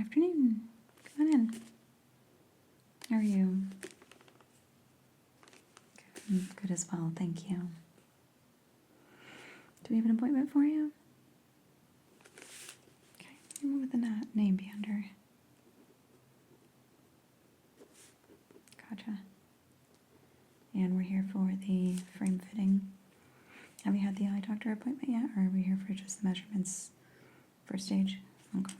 Afternoon. Come on in. How are you? Good as well, thank you. Do we have an appointment for you? Okay, and what would the name be under? Gotcha. And we're here for the frame fitting. Have you had the eye doctor appointment yet, or are we here for just the measurements first stage? Okay.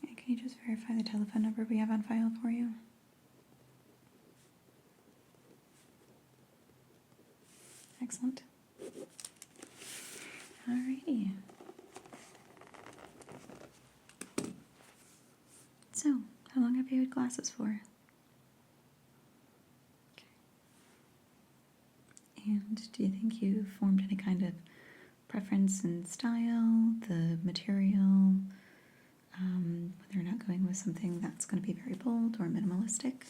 And can you just verify the telephone number we have on file for you? Excellent. Alrighty. So, how long have you had glasses for? Okay. And do you think you formed any kind of preference in style, the material, whether or not going with something that's going to be very bold or minimalistic?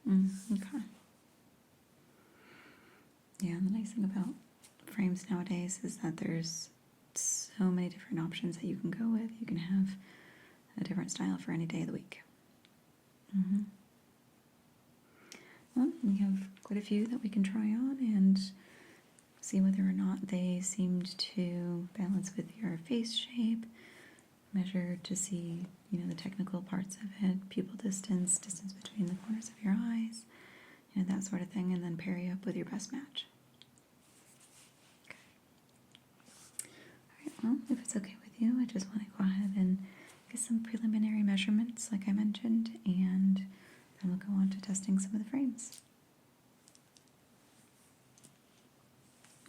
Okay. Yeah, and the nice thing about frames nowadays is that there's so many different options that you can go with. You can have a different style for any day of the week. Well, we have quite a few that we can try on and see whether or not they seemed to balance with your face shape, measure to see, the technical parts of it, pupil distance, distance between the corners of your eyes, that sort of thing, and then pair you up with your best match. Okay. All right, well, if it's okay with you, I just want to go ahead and get some preliminary measurements, like I mentioned, and then we'll go on to testing some of the frames.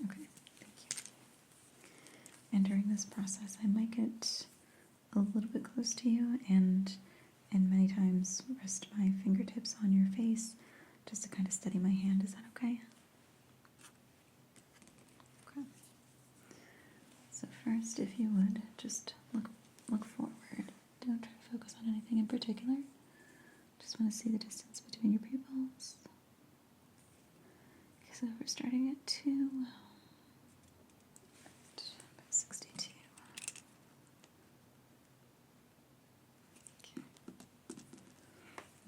Okay, thank you. And during this process, I might get a little bit close to you and many times rest my fingertips on your face just to kind of steady my hand. Is that okay? Okay. So first, if you would, just look forward. Don't try to focus on anything in particular. Just want to see the distance between your pupils. Okay, so we're starting at 2, about 62. Okay.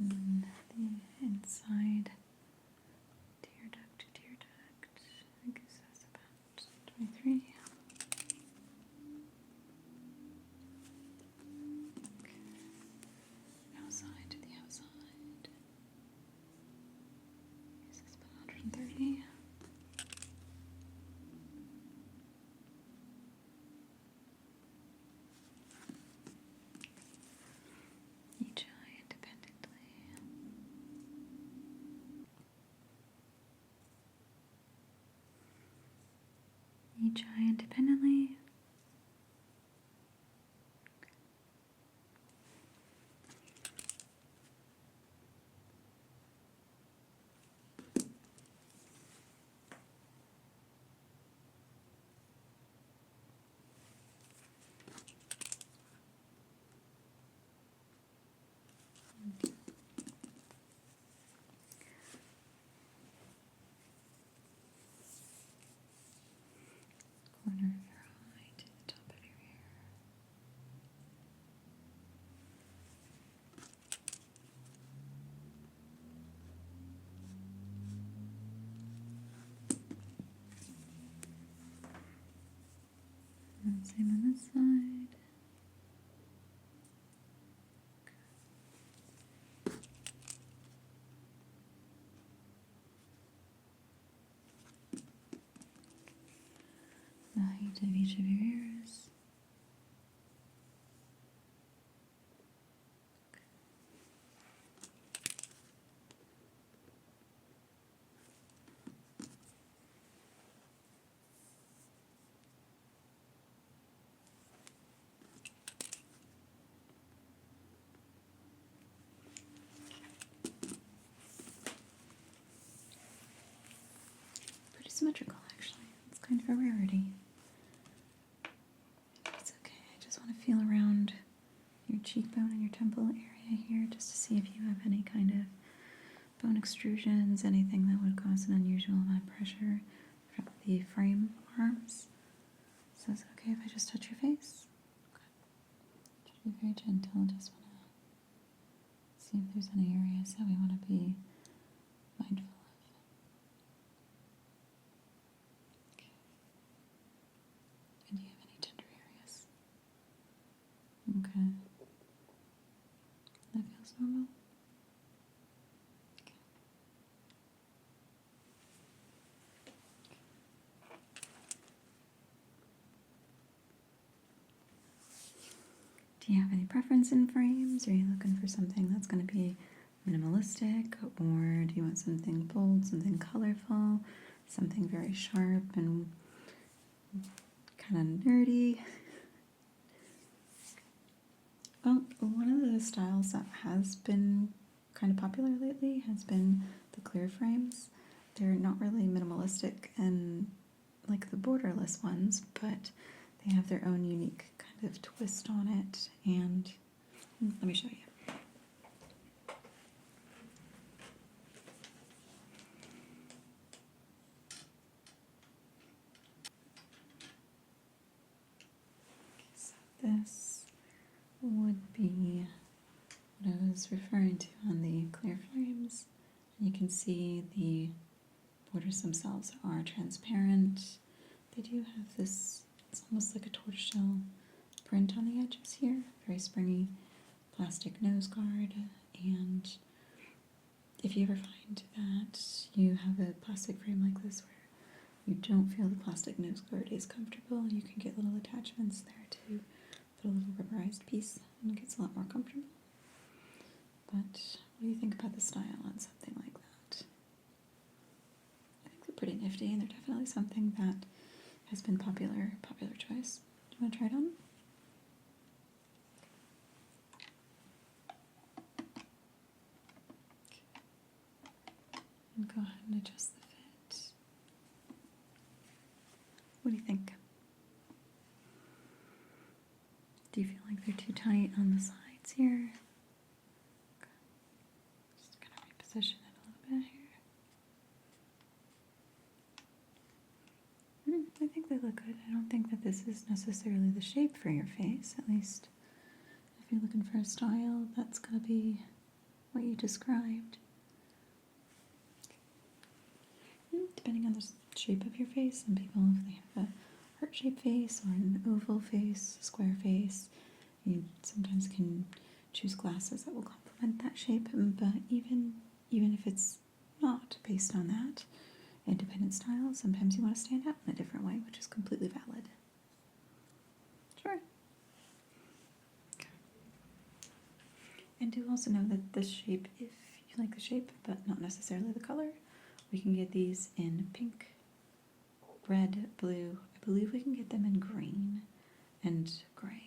And the inside tear duct to tear duct, I guess that's about 23. Okay. Outside to the outside. This is about 130. Each eye independently. Each eye independently. Corner of your eye to the top of your ear. And same on this side. The height of each of your ears. Pretty symmetrical, actually. It's kind of a rarity. It's okay. I just want to feel around your cheekbone and your temple area here just to see if you have any kind of bone extrusions, anything that would cause an unusual amount of pressure from the frame arms. So is it okay if I just touch your face? Okay. Try to be very gentle. Just want to see if there's any areas that we want to be mindful of. Okay. And do you have any tender areas? Okay. That feels normal? Okay. Do you have any preference in frames? Are you looking for something that's going to be minimalistic, or do you want something bold, something colorful, something very sharp and kind of nerdy? Well, one of the styles that has been kind of popular lately has been the clear frames. They're not really minimalistic and like the borderless ones, but they have their own unique kind of twist on it. And let me show you. So this would be what I was referring to on the clear frames. You can see the borders themselves are transparent. They do have this, it's almost like a tortoiseshell print on the edges here, very springy plastic nose guard. And if you ever find that you have a plastic frame like this where you don't feel the plastic nose guard is comfortable, you can get little attachments there to put a little rubberized piece, and it gets a lot more comfortable. But what do you think about the style on something like that? I think they're pretty nifty, and they're definitely something that has been popular choice. Do you want to try it on? And go ahead and adjust the fit. What do you think? Do you feel like they're too tight on the sides here? Okay. Just kind of reposition it a little bit here. I think they look good. I don't think that this is necessarily the shape for your face, at least if you're looking for a style that's going to be what you described. Depending on the shape of your face, some people, if they have a heart-shaped face or an oval face, a square face, you sometimes can choose glasses that will complement that shape. But even if it's not based on that independent style, sometimes you want to stand out in a different way, which is completely valid. Sure. Okay. And do also know that this shape, if you like the shape but not necessarily the color, we can get these in pink, red, blue. I believe we can get them in green and gray.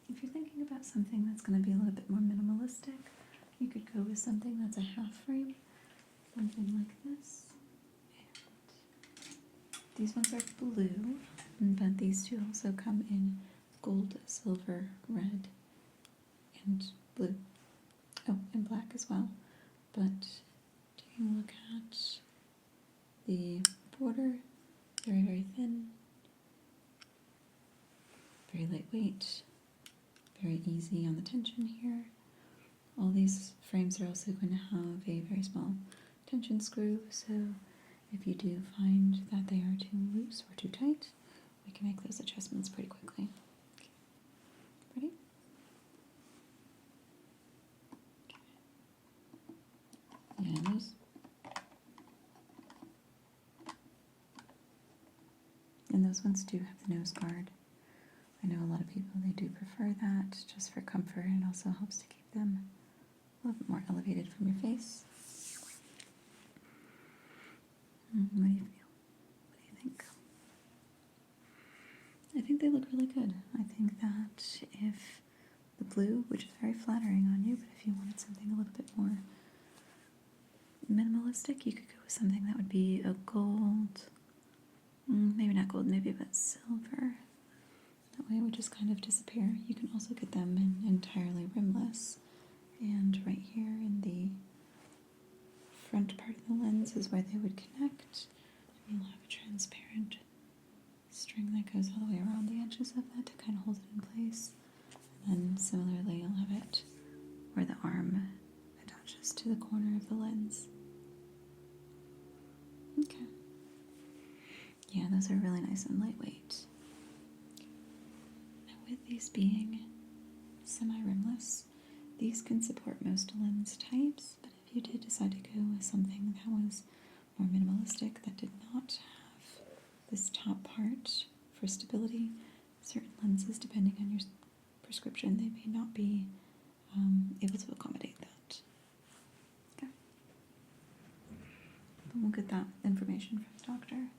If you're thinking about something that's going to be a little bit more minimalistic, you could go with something that's a half frame, something like this. And these ones are blue, but these two also come in gold, silver, red, and blue. Oh, and black as well. But do you look at the border? Very, very thin, very lightweight, very easy on the tension here. All these frames are also going to have a very small tension screw, so if you do find that they are too loose or too tight, we can make those adjustments pretty quickly. Okay. Ready? Okay. Yeah, those ones do have the nose guard. I know a lot of people, they do prefer that just for comfort, and also helps to keep them a little bit more elevated from your face. What do you feel? What do you think? I think they look really good. I think that if the blue, which is very flattering on you, but if you wanted something a little bit more minimalistic, you could go with something that would be a gold, maybe not gold, maybe but silver. That way it would just kind of disappear. You can also get them in entirely rimless. And right here in the front part of the lens is where they would connect. And you'll have a transparent string that goes all the way around the edges of that to kind of hold it in place. And then similarly, you'll have it where the arm attaches to the corner of the lens. Okay. Yeah, those are really nice and lightweight. Now with these being semi-rimless, these can support most lens types, but if you did decide to go with something that was more minimalistic, that did not have this top part for stability, certain lenses, depending on your prescription, they may not be able to accommodate that. Okay. But we'll get that information from the doctor,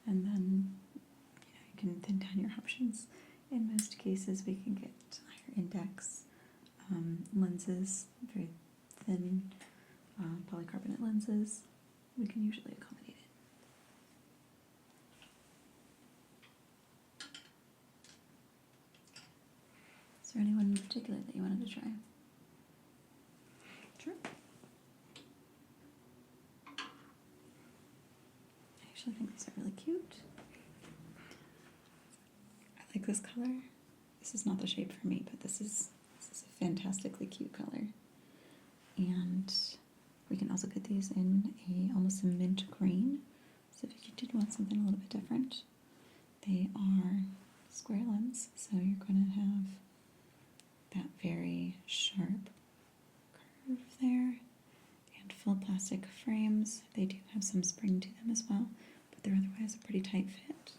and then you can thin down your options. In most cases, we can get higher index lenses, very thin polycarbonate lenses. We can usually accommodate it. Is there anyone in particular that you wanted to try? Sure. I actually think these are really cute. I like this color. This is not the shape for me, but this is a fantastically cute color. And we can also get these in almost a mint green. So if you did want something a little bit different, they are square lens, so you're going to have that very sharp curve there, and full plastic frames. They do have some spring to them as well, but they're otherwise a pretty tight fit.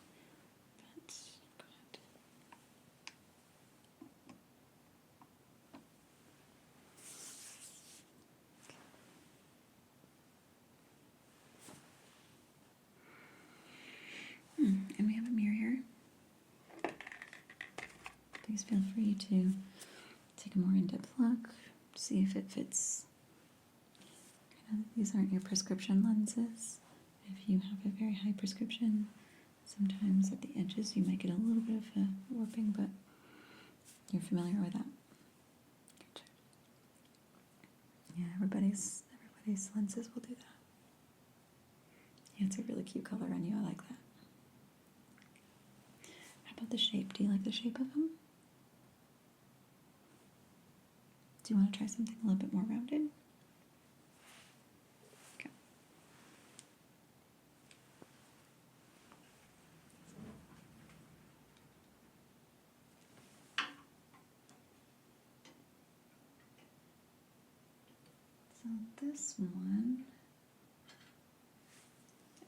But good. And we have a mirror here. Please feel free to take a more in-depth look, see if it fits. I know that these aren't your prescription lenses. If you have a very high prescription, sometimes at the edges you might get a little bit of a warping, but you're familiar with that. Good. Yeah, everybody's lenses will do that. Yeah, it's a really cute color on you. I like that. How about the shape? Do you like the shape of them? Do you want to try something a little bit more rounded? Okay. So this one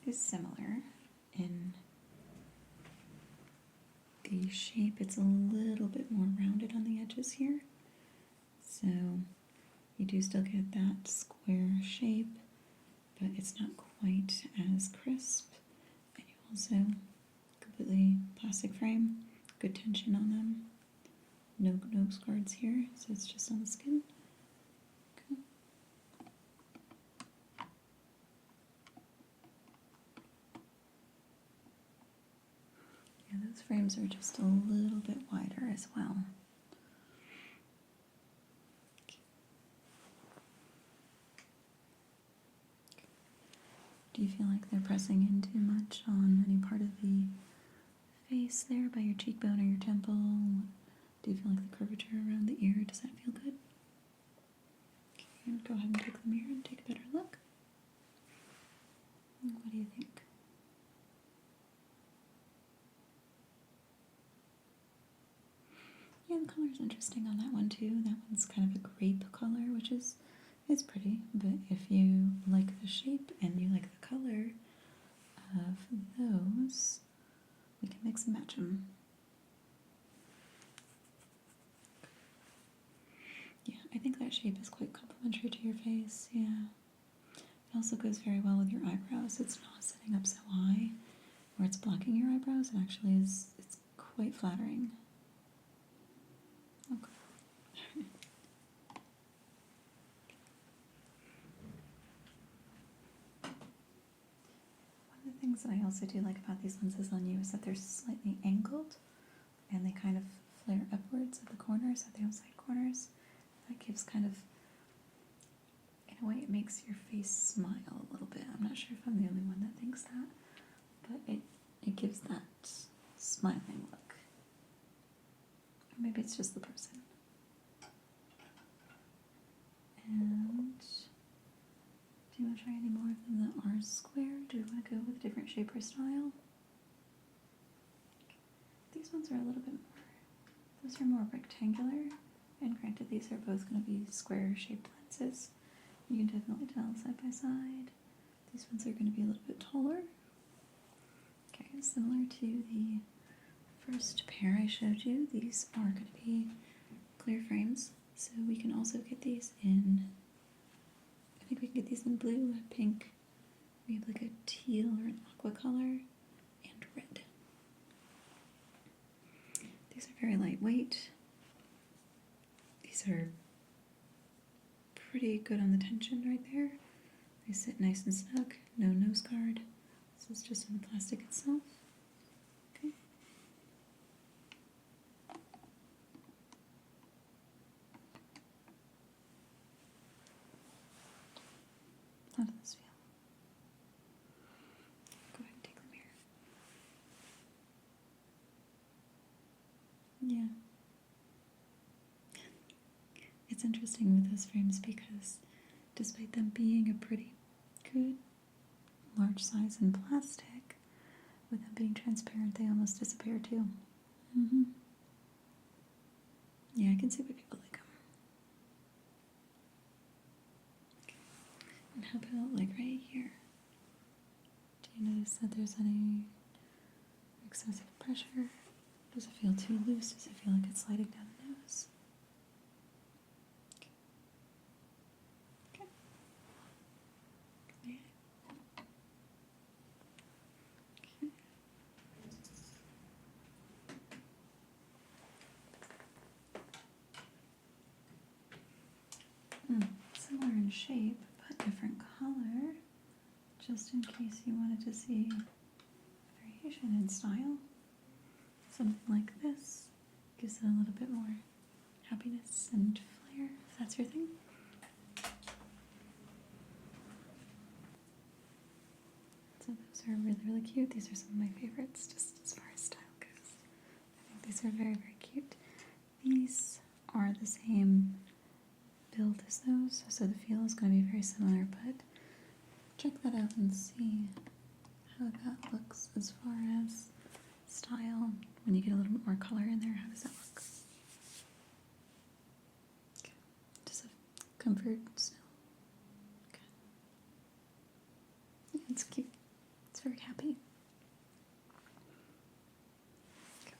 is similar in the shape. It's a little bit more rounded on the edges here. So you do still get that square shape, but it's not quite as crisp. And you also completely plastic frame, good tension on them. No nose guards here, so it's just on the skin. Okay. Yeah, those frames are just a little bit wider as well. Do you feel like they're pressing in too much on any part of the face there by your cheekbone or your temple? Do you feel like the curvature around the ear, does that feel good? Okay, and go ahead and take the mirror and take a better look. What do you think? Yeah, the color's interesting on that one too. That one's kind of a grape color, which is pretty, but if you like the shape and you like the color of those, we can mix and match them. Yeah, I think that shape is quite complementary to your face, yeah. It also goes very well with your eyebrows. It's not sitting up so high where it's blocking your eyebrows. It actually is, it's quite flattering. Okay. One of the things that I also do like about these lenses on you is that they're slightly angled, and they kind of flare upwards at the corners, at the outside corners. That gives kind of, in a way, it makes your face smile a little bit. I'm not sure if I'm the only one that thinks that, but it gives that smiling look. Or maybe it's just the person. And do you want to try any more of them that are square? Do you want to go with a different shape or style? These ones are a little bit more, those are more rectangular, and granted these are both going to be square shaped lenses. You can definitely tell side by side. These ones are going to be a little bit taller. Okay, similar to the first pair I showed you, these are going to be clear frames, so we can also get these in, I think we can get these in blue, pink, we have like a teal or an aqua color, and red. These are very lightweight. These are pretty good on the tension right there. They sit nice and snug, no nose guard. This is just in the plastic itself. Okay. How does this feel? Go ahead and take them here. Yeah. It's interesting with those frames because despite them being a pretty good large size in plastic, with them being transparent, they almost disappear too. Yeah, I can see why people like them. Okay. And how about like right here? Do you notice that there's any excessive pressure? Does it feel too loose? Does it feel like it's sliding down the nose? Okay. Yeah. Okay. Similar in shape, but different color, just in case you wanted to see variation in style. Something like this gives it a little bit more happiness and flair, if that's your thing. So those are really, really cute. These are some of my favorites, just as far as style goes. I think these are very, very cute. These are the same build as those, so the feel is going to be very similar, but check that out and see how that looks as far as style. When you get a little bit more color in there, how does that look? Okay. Just a comfort still. Okay. Yeah, it's cute. It's very happy. Okay.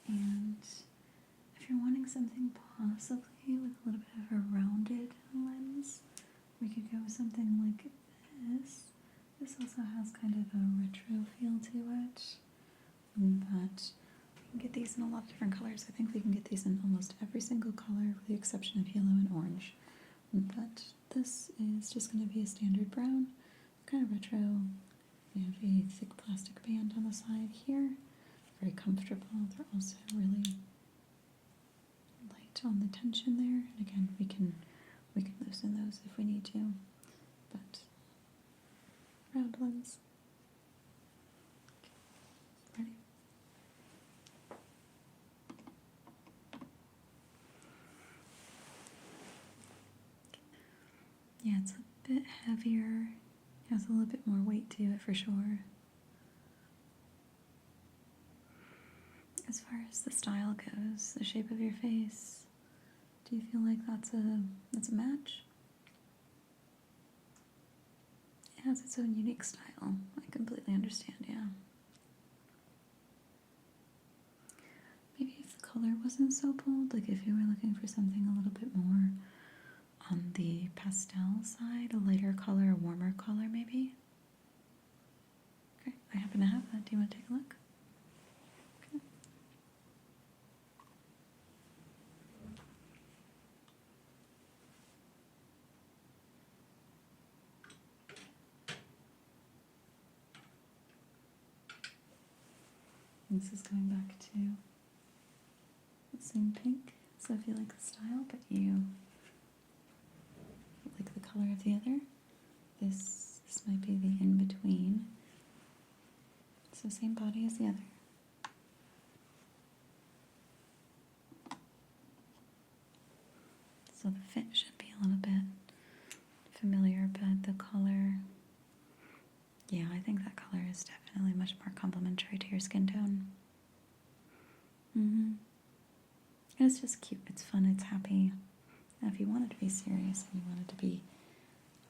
And if you're wanting something possibly with a little bit of a rounded lens, we could go with something like this. This also has kind of a retro feel to it, but we can get these in a lot of different colors. I think we can get these in almost every single color with the exception of yellow and orange. But this is just going to be a standard brown, kind of retro. We have a thick plastic band on the side here. Very comfortable. They're also really light on the tension there. And again, we can loosen those if we need to. But round ones. Okay. Ready? Yeah, it's a bit heavier. It has a little bit more weight to it for sure. As far as the style goes, the shape of your face, do you feel like that's a match? It has its own unique style. I completely understand, yeah. Maybe if the color wasn't so bold, like if you were looking for something a little bit more on the pastel side, a lighter color, a warmer color maybe? Okay, I happen to have that. Do you want to take a look? Okay. This is going back to the same pink. So if you like the style, but you like the color of the other, this might be the in-between. So same body as the other. So the fit should be a little bit familiar, but the color, yeah, I think that color is definitely much more complementary to your skin tone. And it's just cute, it's fun, it's happy. Now if you want it to be serious and you want it to be,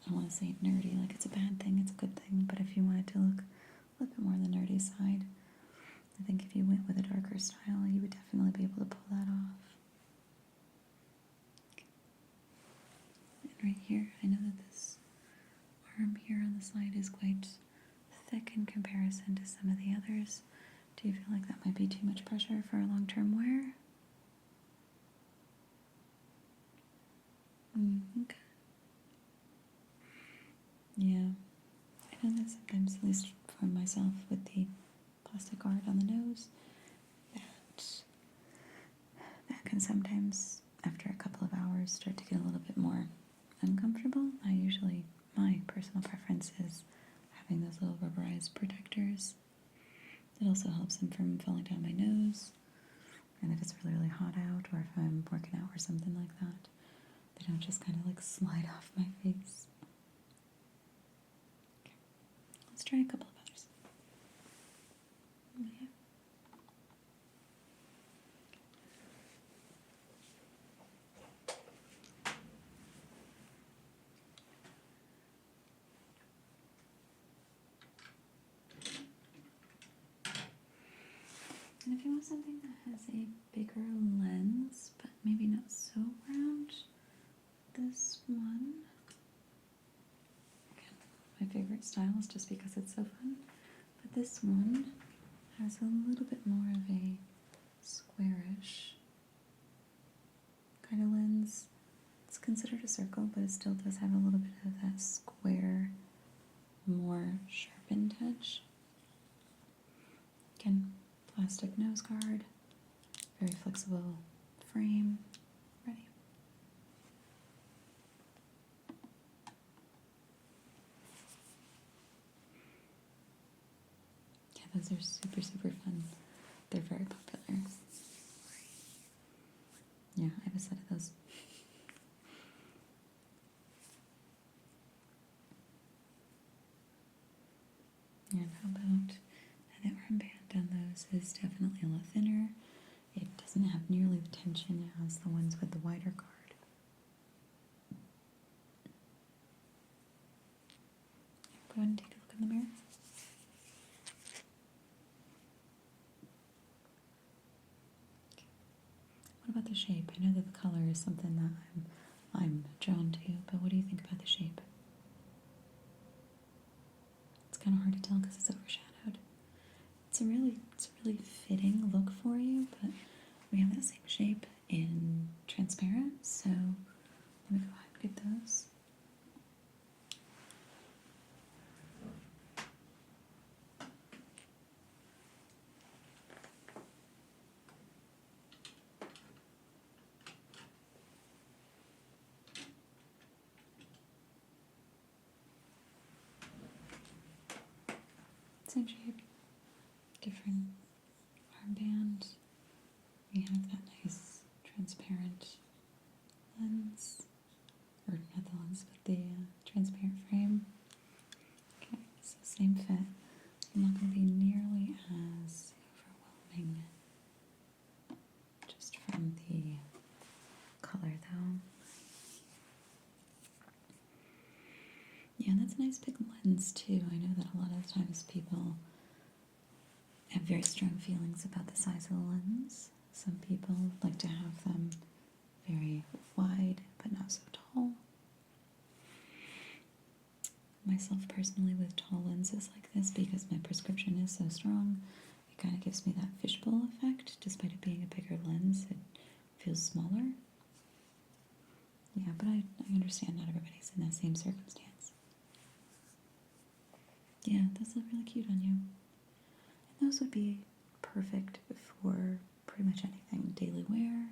I don't want to say nerdy, like it's a bad thing, it's a good thing, but if you want it to look a little bit more on the nerdy side, I think if you went with a darker style, you would definitely be able to pull that off. And right here, I know that this arm here on the side is quite thick in comparison to some of the others. Do you feel like that might be too much pressure for a long-term wear? Okay. Yeah, I know that sometimes, at least for myself, with the plastic guard on the nose, that can sometimes, after a couple of hours, start to get a little bit more uncomfortable. My personal preference is having those little rubberized protectors. It also helps them from falling down my nose, and if it's really, really hot out, or if I'm working out or something like that, they don't just kind of like slide off my face. Okay. Let's try a couple of others. Yeah. And if you want something that has a bigger lens, but maybe not so round, this one, again, my favorite style is just because it's so fun, but this one has a little bit more of a squarish kind of lens. It's considered a circle, but it still does have a little bit of that square, more sharpened edge. Again, plastic nose guard, very flexible frame, ready. Yeah, those are super, super fun. They're very popular. Yeah, I have a set of those. And how about the armband on those is definitely a lot thinner. It doesn't have nearly the tension as the ones with the wider guard. Go ahead and take a look in the mirror. Okay. What about the shape? I know that the color is something that I'm drawn to, but what do you think about the shape? It's kind of hard to tell because it's overshadowed. It's a really fitting look for you, but we have that same shape in transparent, so let me go ahead and get those. Same shape, different armband. We have that nice transparent lens, or not the lens, but the transparent frame. Okay, so same fit. Not going to be nearly as overwhelming just from the color though. Yeah, that's a nice big lens too. I know that a lot of times people have very strong feelings about the size of the lens. Some people like to have them very wide but not so tall. Myself personally, with tall lenses like this, because my prescription is so strong, it kind of gives me that fishbowl effect. Despite it being a bigger lens, it feels smaller. Yeah, but I understand not everybody's in that same circumstance. Yeah, those look really cute on you. And those would be perfect for pretty much anything. Daily wear.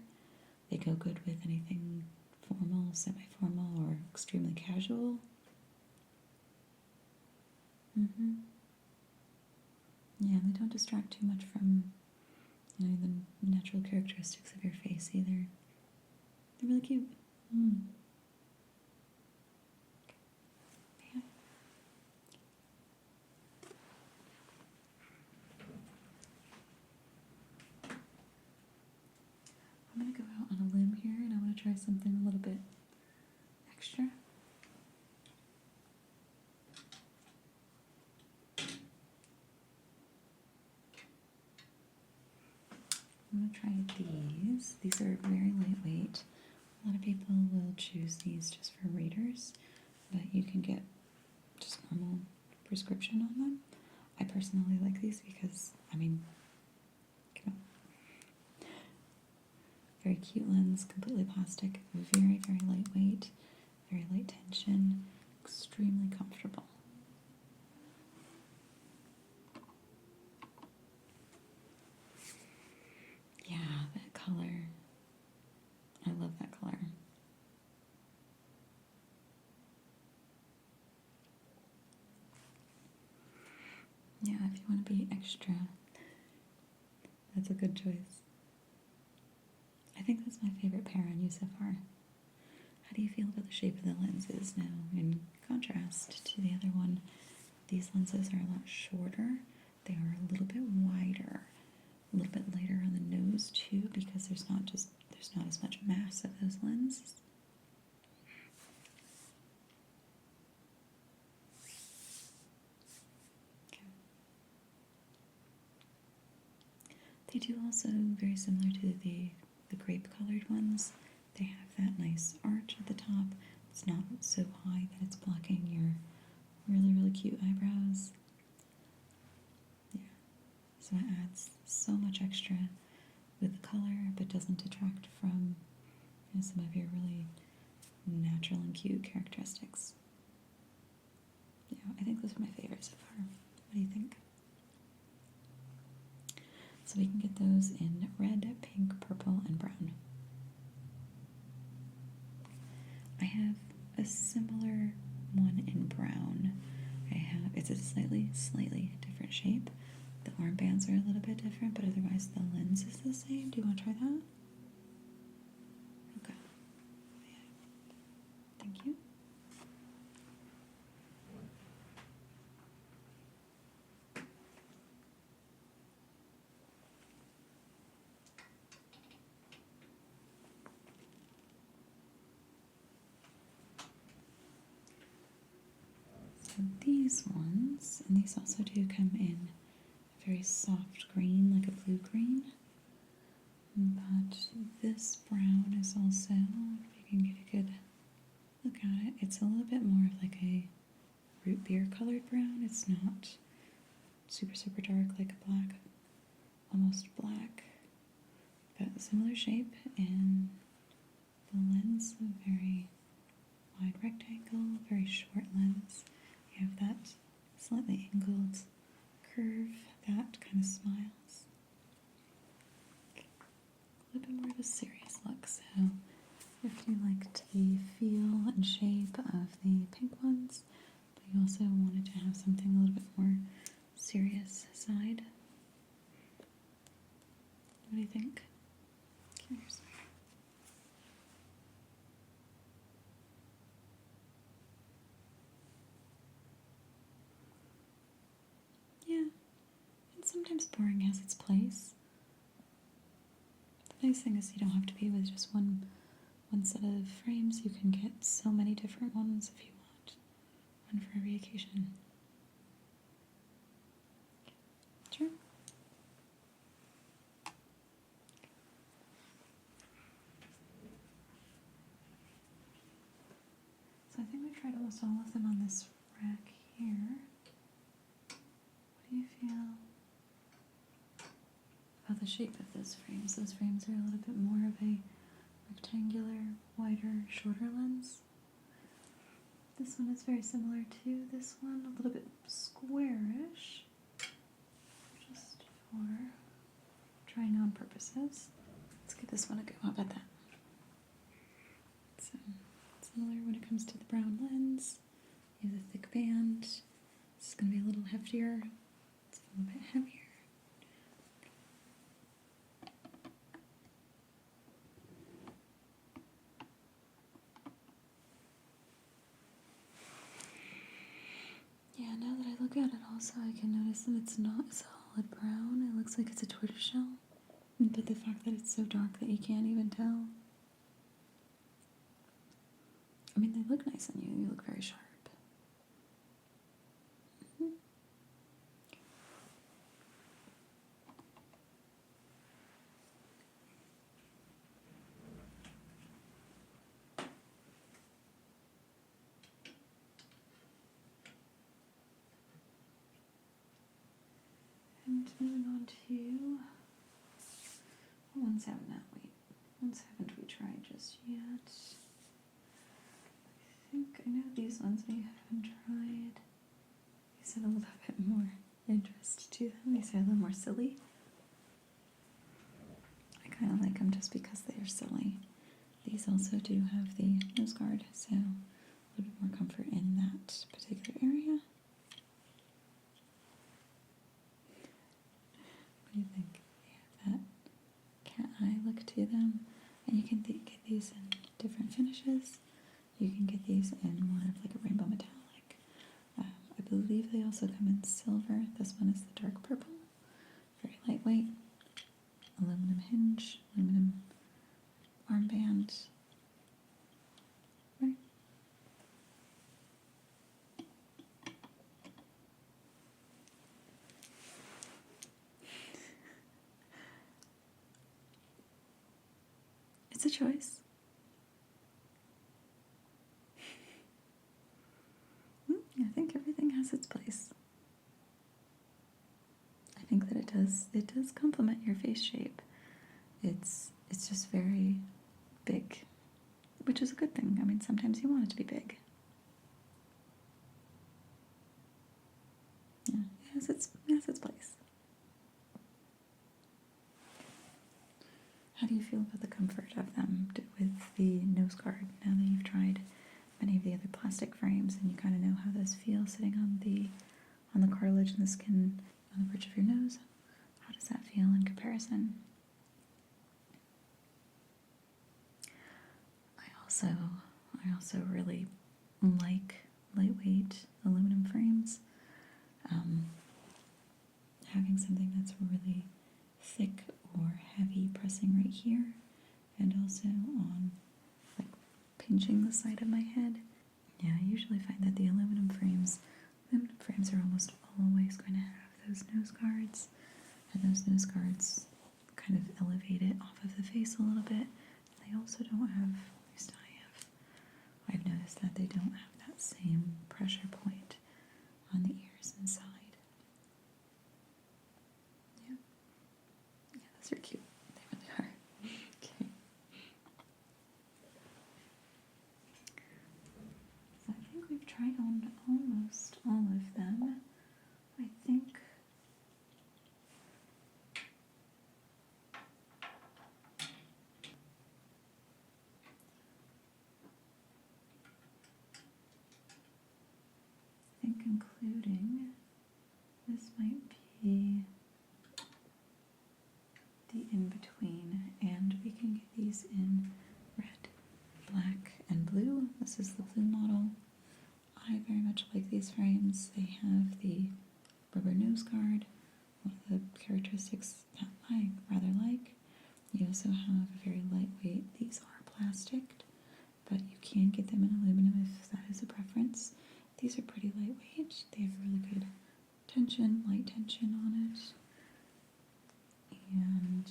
They go good with anything formal, semi-formal, or extremely casual. Yeah, they don't distract too much from, the natural characteristics of your face either. They're really cute. Yeah. I'm going to go out on a limb here and I want to try something a little bit extra. I'm going to try these. These are very lightweight. A lot of people will choose these just for readers, but you can get just normal prescription on them. I personally like these because, come on. Very cute lens, completely plastic, very, very lightweight, very light tension, extremely comfortable. Yeah, that color. I love that color. Yeah, if you want to be extra, that's a good choice. I think that's my favorite pair on you so far. How do you feel about the shape of the lenses now in contrast to the other one? These lenses are a lot shorter. They are a little bit wider, a little bit lighter on the nose too, because there's not as much mass of those lenses. Okay. They do also, very similar to the grape-colored ones, they have that nice arch at the top. It's not so high that it's blocking your really, really cute eyebrows. Yeah, so it adds so much extra with the color, but doesn't detract from some of your really natural and cute characteristics. Yeah, I think those are my favorites so far. What do you think? So we can get those in red, pink, purple, and brown. I have a similar one in brown. It's a slightly different shape. The armbands are a little bit different, but otherwise the lens is the same. Do you want to try that? Okay. Thank you. So these ones, and these also do come in a very soft green, like a blue green. But this brown is also, if you can get a good look at it, it's a little bit more of like a root beer colored brown. It's not super, super dark like a black, almost black, but similar shape, and the lens, a very wide rectangle, very short lens. You have that slightly angled curve that kind of smiles. A little bit more of a serious look, so if you liked the feel and shape of the pink ones, but you also wanted to have something a little bit more serious side. What do you think? Curious. Yeah, and sometimes boring has its place. The nice thing is you don't have to be with just one set of frames. You can get so many different ones if you want. One for every occasion. Sure. So I think we tried almost all of them on this rack here. What do you feel about the shape of those frames? Those frames are a little bit more of a rectangular, wider, shorter lens. This one is very similar to this one, a little bit squarish, just for trying on purposes. Let's give this one a go. How about that? So, similar when it comes to the brown lens. You have a thick band. This is going to be a little heftier. It's a little bit heavier. Yeah, now that I look at it also, I can notice that it's not a solid brown. It looks like it's a tortoiseshell. But the fact that it's so dark that you can't even tell. I mean, they look nice on you. You look very sharp. And moving on to, what ones haven't we tried just yet? I know these ones we haven't tried. These have a little bit more interest to them. These are a little more silly. I kind of like them just because they are silly. These also do have the nose guard, so a little bit more comfort in that particular area. What do you think? They have that cat eye look to them, and you can get these in different finishes. You can get these in more of like a rainbow metallic. I believe they also come in silver. This one is the dark purple, very lightweight. Aluminum hinge, aluminum armband. Right. It's a choice. I think everything has its place. I think that it does complement your face shape. It's just very big, which is a good thing. I mean, sometimes you want it to be big. Yeah, it has its place. How do you feel about the comfort of them with the nose guard now that you've tried many of the other plastic frames and you kind of know how those feel sitting on the cartilage and the skin on the bridge of your nose? How does that feel in comparison? I also really like lightweight aluminum frames. Having something that's really thick or heavy pressing right here, and also on like pinching the side of my head. Yeah, I usually find that the aluminum frames are almost always going to have those nose guards, and those nose guards kind of elevate it off of the face a little bit. They also don't have, at least I've noticed that they don't have that same pressure point on the ears inside. Yeah, those are cute. They really are. Okay. So I think we've tried on almost all of them. I think including this might be the in-between, and we can get these in red, black, and blue. This is the blue model. I very much like these frames. They have the rubber nose guard, one of the characteristics that I rather like. You also have a very lightweight, these are plastic, but you can get them in aluminum if that is a preference. These are pretty lightweight. They have really good tension, light tension on it. And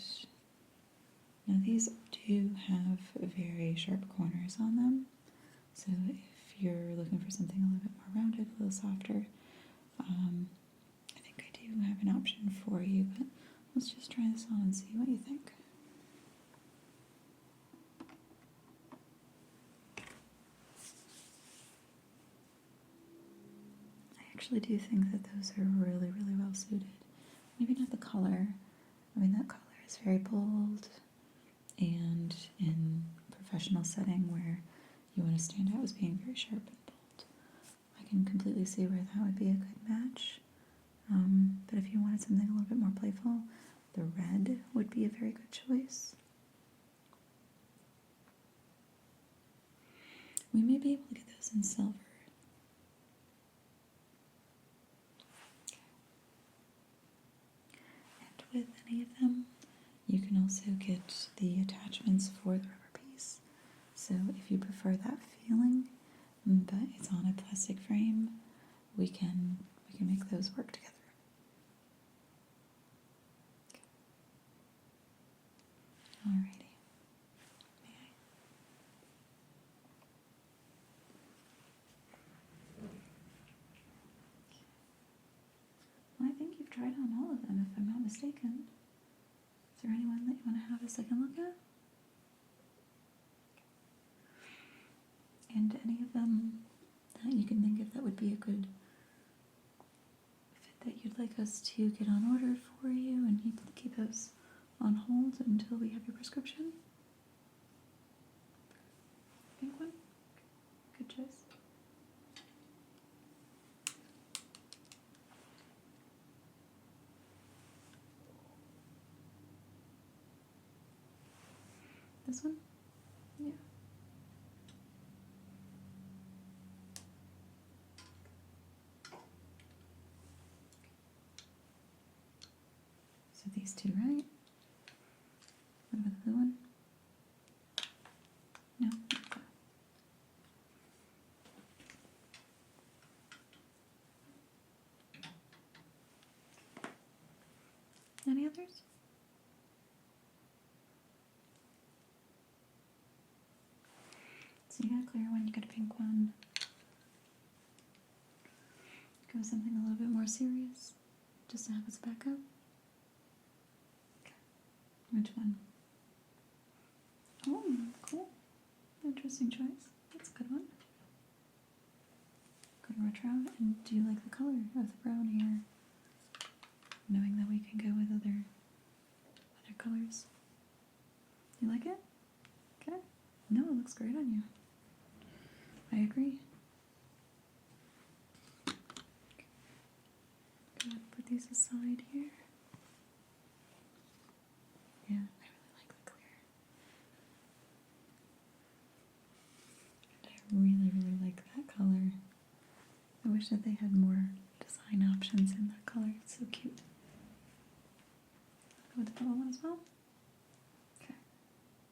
now these do have very sharp corners on them. So if you're looking for something a little bit more rounded, a little softer, I think I do have an option for you, but let's just try this on and see what you think. I actually do think that those are really, really well suited. Maybe not the color. I mean, that color is very bold, and in a professional setting where you want to stand out as being very sharp and bold, I can completely see where that would be a good match. But if you wanted something a little bit more playful, the red would be a very good choice. We may be able to get those in silver. And with any of them, you can also get the attachments for the rubber piece. So if you prefer that feeling, but it's on a plastic frame, we can make those work together. Alrighty. May I? Well, I think you've tried on all of them, if I'm not mistaken. Is there anyone that you want to have a second look at? And any of them that you can think of that would be a good fit that you'd like us to get on order for you and keep those on hold until we have your prescription? Pink one? Good choice. This one? Yeah. So these two, right? What about the blue one? No? Okay. Any others? So you got a clear one, you got a pink one. Go with something a little bit more serious, just to have as backup. Okay. Which one? Oh, cool. Interesting choice. That's a good one. Good retro. And do you like the color of the brown here? Knowing that we can go with other colors. You like it? Okay. No, it looks great on you. I agree. Go ahead and put these aside here. Yeah, I really like the clear. And I really, really like that color. I wish that they had more design options in that color. It's so cute. Go with the yellow one as well? Okay.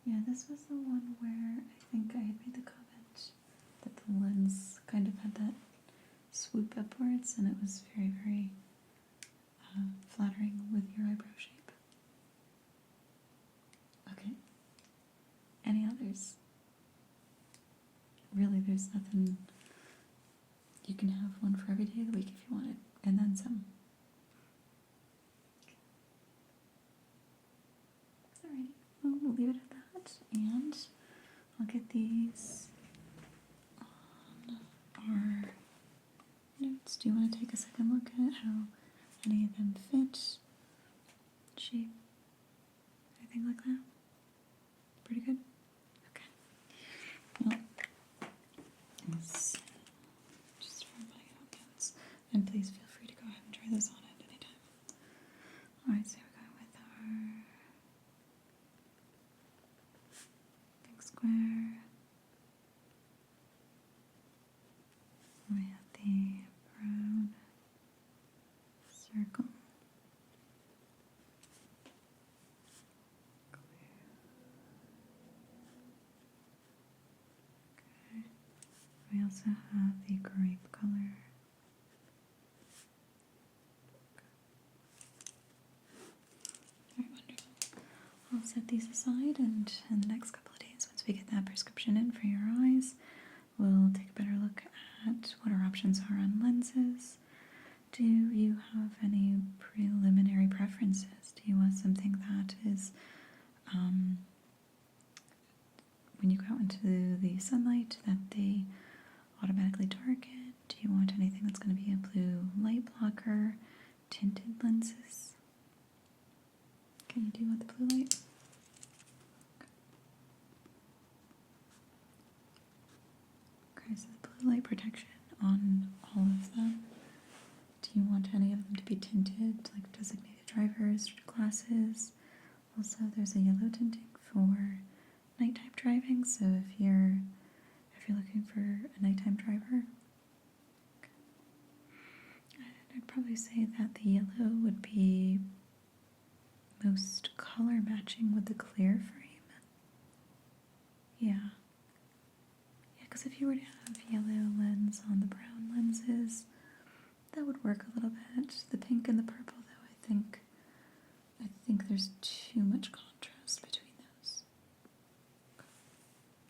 Yeah, this was the one where I think I had made the comment that the lens kind of had that swoop upwards, and it was very, very flattering with your eyebrow shape. Okay. Any others? Really, there's nothing. You can have one for every day of the week if you want it, and then some. Alrighty, well, we'll leave it at that, and I'll get these on our notes. Do you want to take a second look at how any of them fit, shape, anything like that? Pretty good? Okay. Well, let's just for my own notes, and please feel free to go ahead and try this on at any time. Alright, so we're going with our big square. We have the brown circle. Okay. We also have the grape color. Very wonderful. I'll set these aside, and in the next couple of days, once we get that prescription in for your eyes, we'll take a better look at what our options are on lenses. Do you have any preliminary preferences? Do you want something that is, when you go out into the sunlight, that they automatically darken? Do you want anything that's going to be a blue light blocker, tinted lenses? Can you deal with the blue Okay, so the blue light protection on all of them. Do you want any of them to be tinted, like designated drivers, glasses? Also, there's a yellow tinting for nighttime driving, so if you're looking for a nighttime driver, I'd probably say that the yellow would be most color matching with the clear frame. Yeah. Yeah, because if you were to have yellow lens on the brown lenses, that would work a little bit. The pink and the purple, though, I think there's too much contrast between those.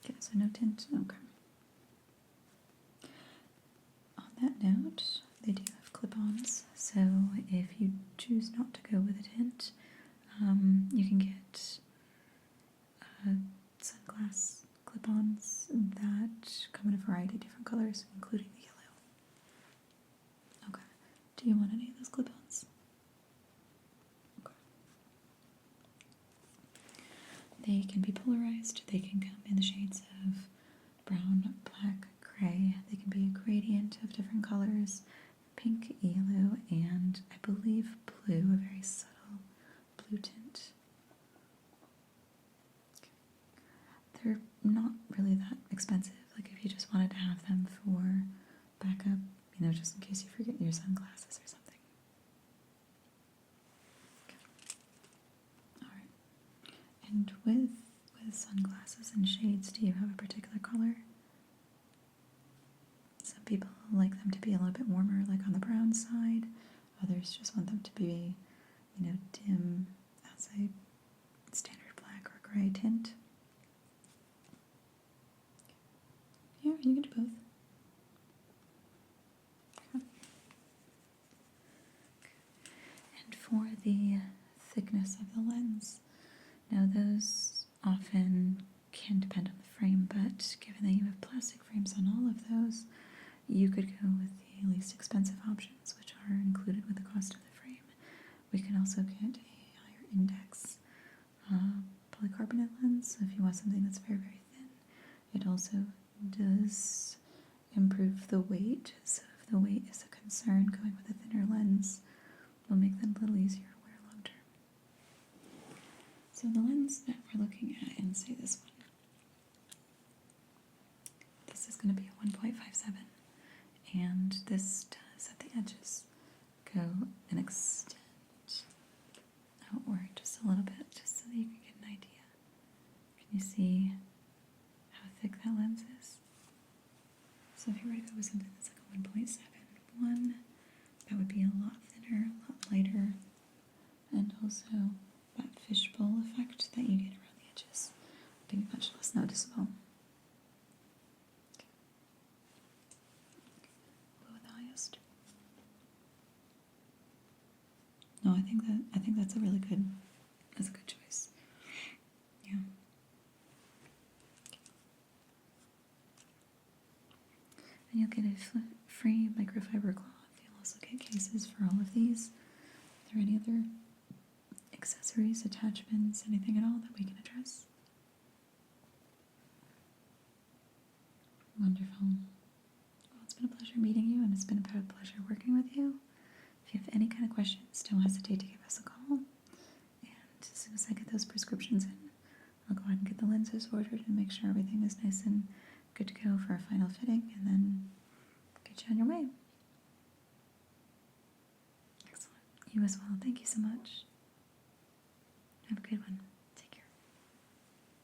Okay, so no tint. Okay. On that note, they do have clip-ons, so if you choose not to go with a tint, you can get sunglass clip-ons that come in a variety of different colors, including the yellow. Okay. Do you want any of those clip-ons? Okay. They can be polarized. They can come in the shades of brown, black, gray. They can be a gradient of different colors, pink, yellow, and I believe blue, a very subtle blue tint. They're not really that expensive. Like if you just wanted to have them for backup, just in case you forget your sunglasses or something. Okay. All right. And with sunglasses and shades, do you have a particular color? Some people like them to be a little bit warmer, like on the brown side. Others just want them to be, dim as a standard black or gray tint. Yeah, you can do both. Okay. And for the thickness of the lens, now those often can depend on the frame, but given that you have plastic frames on all of those, you could go with the least expensive options, which are included with the cost of the frame. We can also get a higher index polycarbonate lens, so if you want something that's very, very thin. It also does improve the weight, so if the weight is a concern, going with a thinner lens will make them a little easier to wear long term. So the lens that we're looking at in, say, this one, this is going to be a 1.57, and this does at the edges go and extend outward just a little bit, just so that you can get an idea. Can you see how thick that lens is? So if you were to go with something that's like a 1.71, that would be a lot thinner, a lot lighter, and also that fishbowl effect that you get around the edges would be much less noticeable. Go with the highest. No, I think that's a really good choice. Yeah. And you'll get a free microfiber cloth. You'll also get cases for all of these. Are there any other accessories, attachments, anything at all that we can address? Wonderful. Well, it's been a pleasure meeting you, and it's been a pleasure working with you. If you have any kind of questions, don't hesitate to give us a call. And as soon as I get those prescriptions in, I'll go ahead and get the lenses ordered and make sure everything is nice and good to go for a final fitting, and then get you on your way. Excellent. You as well. Thank you so much. Have a good one.